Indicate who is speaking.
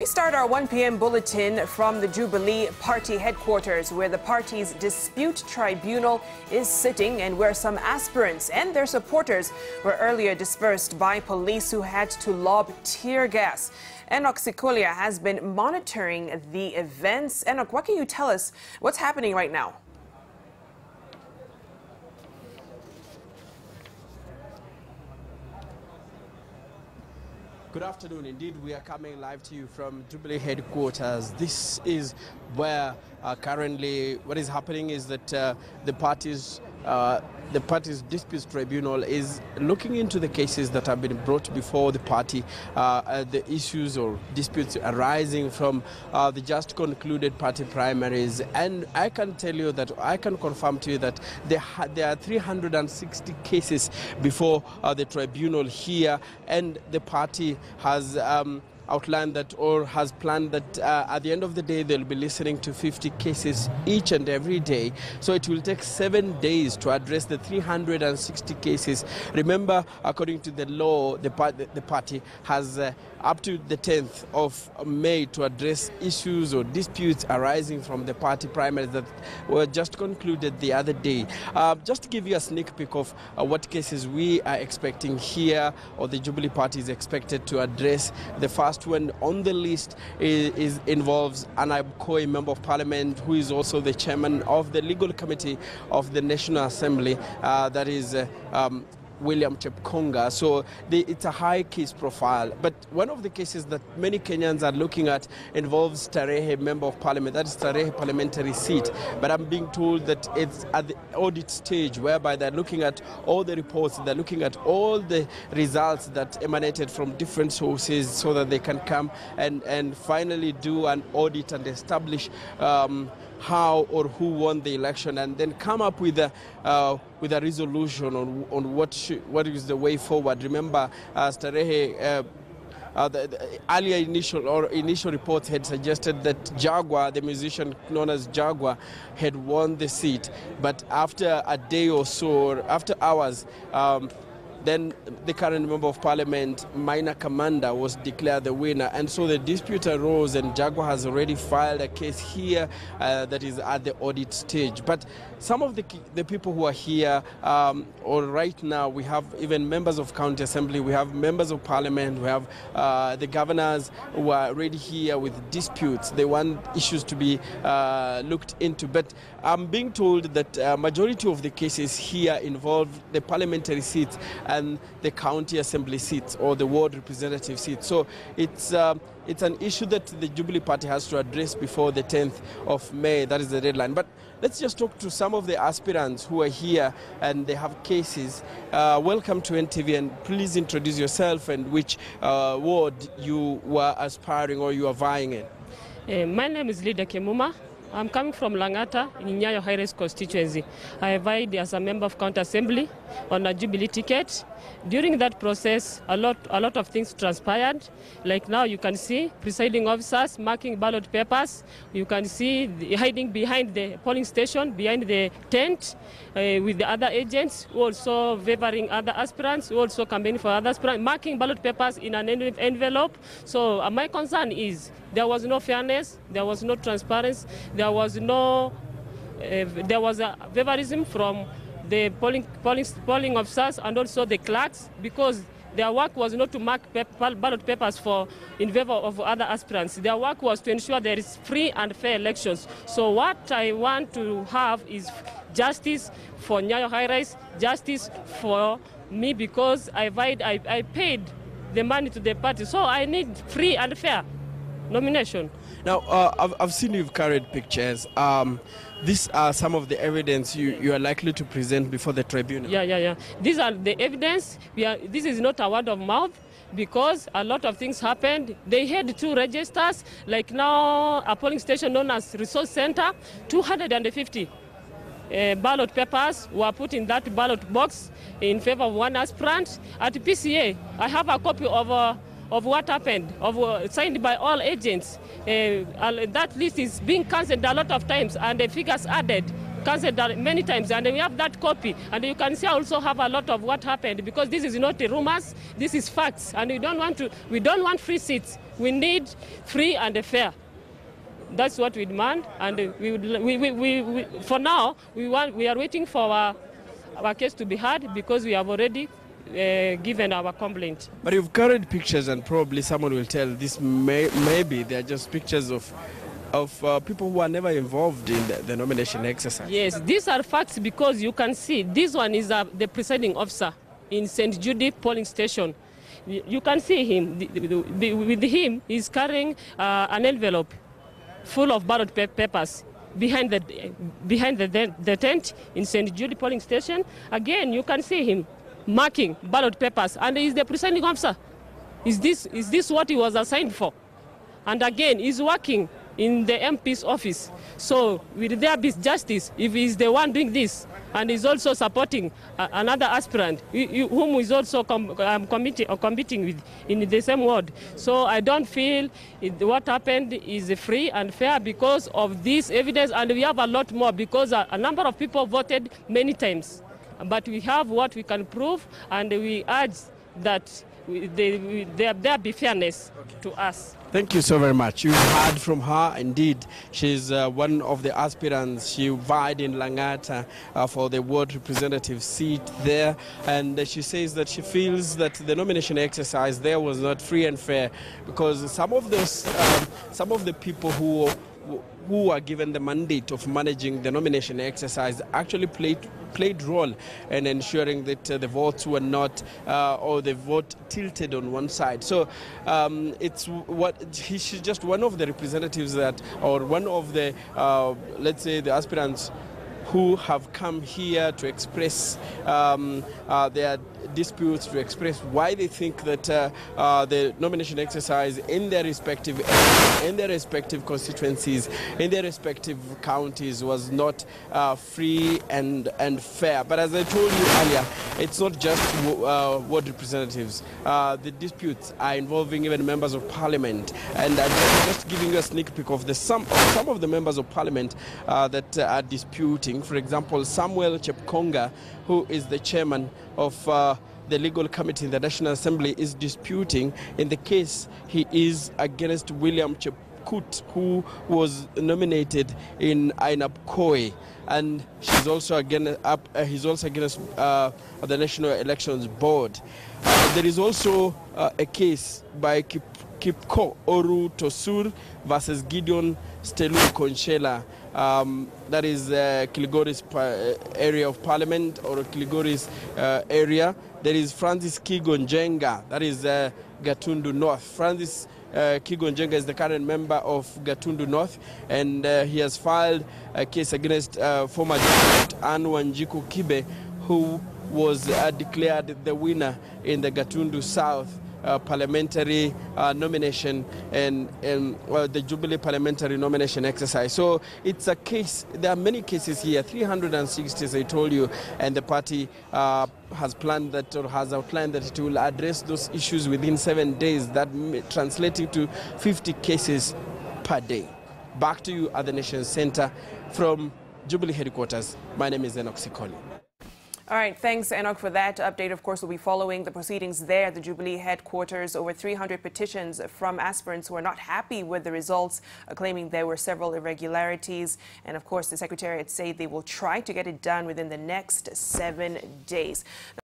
Speaker 1: We start our 1 p.m. bulletin from the Jubilee party headquarters, where the party's dispute tribunal is sitting and where some aspirants and their supporters were earlier dispersed by police who had to lob tear gas. Enoch Sikolia has been monitoring the events. Enoch, what can you tell us? What's happening right now?
Speaker 2: Good afternoon. Indeed, we are coming live to you from Jubilee headquarters. This is where currently what is happening is that the party's disputes tribunal is looking into the cases that have been brought before the party, the issues or disputes arising from the just concluded party primaries. And I can tell you that I can confirm to you that there are 360 cases before the tribunal here, and the party has outlined that, or has planned that at the end of the day they'll be listening to 50 cases each and every day. So it will take 7 days to address the 360 cases. Remember, according to the law, the party has up to the 10th of May to address issues or disputes arising from the party primaries that were just concluded the other day. Just to give you a sneak peek of what cases we are expecting here, or the Jubilee party is expected to address. The first one on the list involves Anab Koi, Member of Parliament, who is also the chairman of the Legal Committee of the National Assembly, that is William Chepkonga. So it's a high case profile. But one of the cases that many Kenyans are looking at involves Tarehe, Member of Parliament. That is Tarehe parliamentary seat. But I'm being told that it's at the audit stage, whereby they're looking at all the reports, they're looking at all the results that emanated from different sources, so that they can come and finally do an audit and establish how or who won the election, and then come up with a resolution on what is the way forward. Remember, Tarehe, the earlier initial reports had suggested that Jaguar, the musician known as Jaguar, had won the seat, but after a day or so, after hours, then the current Member of Parliament, Minor Commander, was declared the winner. And so the dispute arose, and Jaguar has already filed a case here that is at the audit stage. But some of the people who are here, or right now, we have even members of County Assembly, we have members of Parliament, we have the governors who are already here with disputes. They want issues to be looked into. But I'm being told that majority of the cases here involve the parliamentary seats and the county assembly seats, or the ward representative seats. So it's an issue that the Jubilee party has to address before the 10th of May. That is the deadline. But let's just talk to some of the aspirants who are here and they have cases. Welcome to NTV, and please introduce yourself and which ward you were aspiring or you are vying in.
Speaker 3: My name is Lida Kemuma. I'm coming from Langata in Nyayo High-Rise constituency. I vied as a member of County Assembly on a Jubilee ticket. During that process, a lot of things transpired. Like now, you can see presiding officers marking ballot papers. You can see hiding behind the polling station, behind the tent, with the other agents, who also favoring other aspirants, who also campaigning for other aspirants, marking ballot papers in an envelope. So my concern is there was no fairness, there was no transparency, there was a favorism from the polling officers and also the clerks, because their work was not to mark ballot papers in favor of other aspirants. Their work was to ensure there is free and fair elections. So what I want to have is justice for Nyayo High-Rise, justice for me, because I paid the money to the party. So I need free and fair nomination.
Speaker 2: Now, I've seen you've carried pictures. These are some of the evidence you are likely to present before the tribunal.
Speaker 3: Yeah. These are the evidence. This is not a word of mouth, because a lot of things happened. They had 2 registers, like now a polling station known as Resource Center. 250 ballot papers were put in that ballot box in favor of one aspirant. At PCA, I have a copy of what happened, signed by all agents. That list is being cancelled a lot of times, and the figures added. cancelled many times, and we have that copy. And you can see I also have a lot of what happened, because this is not rumors, this is facts, and we don't want free seats. We need free and fair. That's what we demand, and for now we are waiting for our case to be heard, because we have already given our complaint.
Speaker 2: But you've carried pictures, and probably someone will tell this maybe they're just pictures of people who are never involved in the nomination exercise.
Speaker 3: Yes, these are facts, because you can see this one is the presiding officer in St. Judy polling station. You can see him. With him, he's carrying an envelope full of ballot papers behind the tent in St. Judy polling station. Again, you can see him marking ballot papers, and he's the presiding officer. Is this what he was assigned for? And again, he's working in the MP's office. So will there be justice if he's the one doing this, and he's also supporting another aspirant whom is also competing with in the same ward? So I don't feel what happened is free and fair because of this evidence, and we have a lot more, because a number of people voted many times. But we have what we can prove, and we urge that there be fairness to us.
Speaker 2: Thank you so very much. You've heard from her. Indeed, she's one of the aspirants. She vied in Langata for the ward representative seat there, and she says that she feels that the nomination exercise there was not free and fair, because some of the people who are given the mandate of managing the nomination exercise actually played role in ensuring that the votes were not, or the vote tilted on one side. So she's just one of the representatives that, or one of the, let's say, the aspirants who have come here to express their disputes, to express why they think that the nomination exercise in their respective areas, in their respective constituencies, in their respective counties was not free and fair. But as I told you earlier, it's not just ward representatives. The disputes are involving even members of parliament, and I'm just giving you a sneak peek of some of the members of parliament that are disputing. For example, Samuel Chepkonga, who is the chairman of the legal committee in the National Assembly, is disputing in the case he is against William Chepkut, who was nominated in Ainabkoi, and he's also against the National Elections Board. There is also a case by Kipko Oru Tosur versus Gideon Stelu Konchela. That is Kilgoris area of parliament, or Kilgoris area. There is Francis Kigonjenga, that is Gatundu North. Francis Kigonjenga is the current member of Gatundu North, and he has filed a case against former President Anne Wanjiku Kibe, who was declared the winner in the Gatundu South parliamentary nomination and the Jubilee parliamentary nomination exercise. So it's a case. There are many cases here, 360 as I told you, and the party has planned that, or has outlined that it will address those issues within 7 days, that translating to 50 cases per day. Back to you at the Nation Center from Jubilee headquarters. My name is Enoch Sikoli.
Speaker 1: All right, thanks, Enoch, for that update. Of course, we'll be following the proceedings there at the Jubilee headquarters. Over 300 petitions from aspirants who are not happy with the results, claiming there were several irregularities. And of course, the Secretariat say they will try to get it done within the next 7 days.